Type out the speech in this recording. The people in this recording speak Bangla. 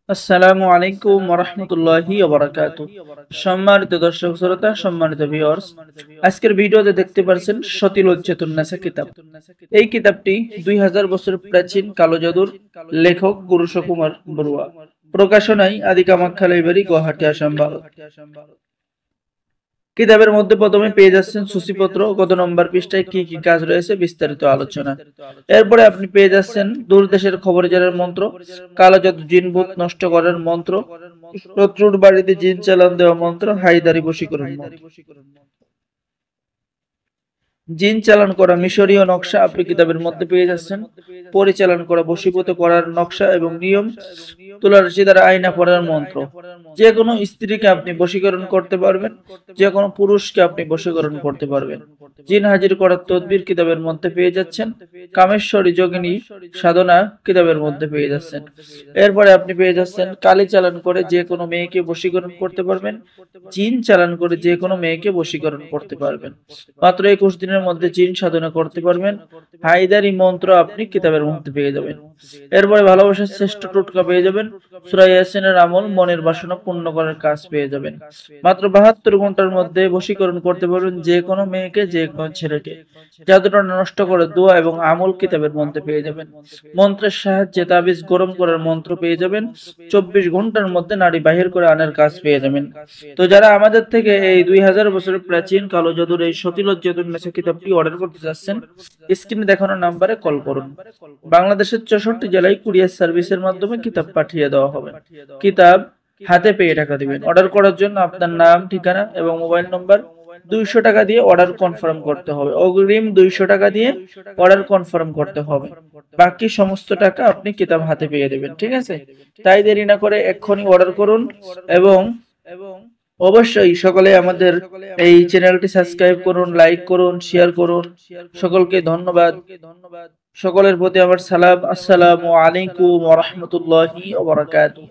আসসালামু আলাইকুম ওয়া রাহমাতুল্লাহি ওয়া বারাকাতুহু। সম্মানিত দর্শক শ্রোতা, সম্মানিত ভিউয়ার্স, আজকের ভিডিওতে দেখতে পাচ্ছেন সতিলজ্জাতুন নেসা কিতাব। এই কিতাবটি 2000 বছর প্রাচীন কালো জাদুর, লেখক গুরুশ কুমার বড়ুয়া, প্রকাশনায় আদি কামাখ্যা লাইব্রেরি, গুয়াহাটি, আসাম, ভারত। কিতাবের মধ্যে প্রথমে পেয়ে যাচ্ছেন সূচিপত্র, কত নম্বর পৃষ্ঠায় কি কি কাজ রয়েছে, বিস্তারিত আলোচনা। এরপরে আপনি পেয়ে যাচ্ছেন দূর দেশের খবর জানার মন্ত্র, কালো জাদু জিন ভূত নষ্ট করার মন্ত্র, শত্রুর বাড়িতে জিন চালান দেওয়া মন্ত্র, হায়দারি বশীকরণ মন্ত্র। জিন চালান করা মিশরীয় নকশা আপনি কিতাবের মধ্যে পেয়ে যাচ্ছেন। পরিচালন করা বশীভূত করার নকশা এবং নিয়ম, তুলারাশি দ্বারা আয়না পড়ার মন্ত্র। যে কোনো স্ত্রীকে আপনি বশীকরণ করতে পারবেন, যে কোনো পুরুষকে আপনি বশীকরণ করতে পারবেন। জিন হাজির করার তদবির কিতাবের মধ্যে পেয়ে যাচ্ছেন। কামেশ্বরী যোগিনী সাধনা কিতাবের মধ্যে পেয়ে যাচ্ছেন। এরপরে আপনি পেয়ে যাচ্ছেন কালি চালান করে যে কোনো মেয়েকে বশীকরণ করতে পারবেন, জিন চালান করে যে কোনো মেয়েকে বশীকরণ করতে পারবেন। মাত্র 21 দিনের মধ্যে জিন সাধনা করতে পারবেন। হায়দারি মন্ত্র আপনি কিতাবের মধ্যে পেয়ে যাবেন। এরপরে ভালোবাসার শ্রেষ্ঠ টোটকা পেয়ে যাবেন। সূরা ইয়াসিনের আমল, মনের বাসনা পূর্ণ করার কাজ পেয়ে যাবেন। মাত্র 72 ঘন্টার মধ্যে বশীকরণ করতে পারবেন যে কোনো মেয়েকে, যে কোনো ছেলেকে। জাদুটা নষ্ট করে দোয়া এবং আমল কিতাবের মধ্যে পেয়ে যাবেন। মন্ত্রের সাহায্যে তাবিজ গরম করার মন্ত্র পেয়ে যাবেন। 24 ঘন্টার মধ্যে নারী বাহির করে আনার কাজ পেয়ে যাবেন। তো যারা আমাদের থেকে এই 2000 বছরের প্রাচীন কালো জাদুর এই সতিলজ্জাতুন নেসা কিতাবটি অর্ডার করতে চাচ্ছেন, স্ক্রিনে দেখানো নাম্বারে কল করুন। বাংলাদেশের 64 জেলায় কুরিয়ার সার্ভিসের মাধ্যমে কিতাব পাঠিয়ে দেওয়া হবে। কিতাব হাতে পেয়ে টাকা দিবেন। অর্ডার করার জন্য আপনার নাম, ঠিকানা এবং মোবাইল নম্বর 200 টাকা দিয়ে অর্ডার কনফার্ম করতে হবে। অগ্রিম 200 টাকা দিয়ে অর্ডার কনফার্ম করতে হবে। বাকি সমস্ত টাকা আপনি কিতাব হাতে পেয়ে দেবেন। ঠিক আছে? তাই দেরি না করে এক্ষুনি অর্ডার করুন এবং অবশ্যই সকলে আমাদের এই চ্যানেলটি সাবস্ক্রাইব করুন, লাইক করুন, শেয়ার করুন। সকলকে ধন্যবাদ। সকলের প্রতি আমার সালাম। আসসালামু আলাইকুম ওয়া রাহমাতুল্লাহি ওয়া বারাকাতুহু।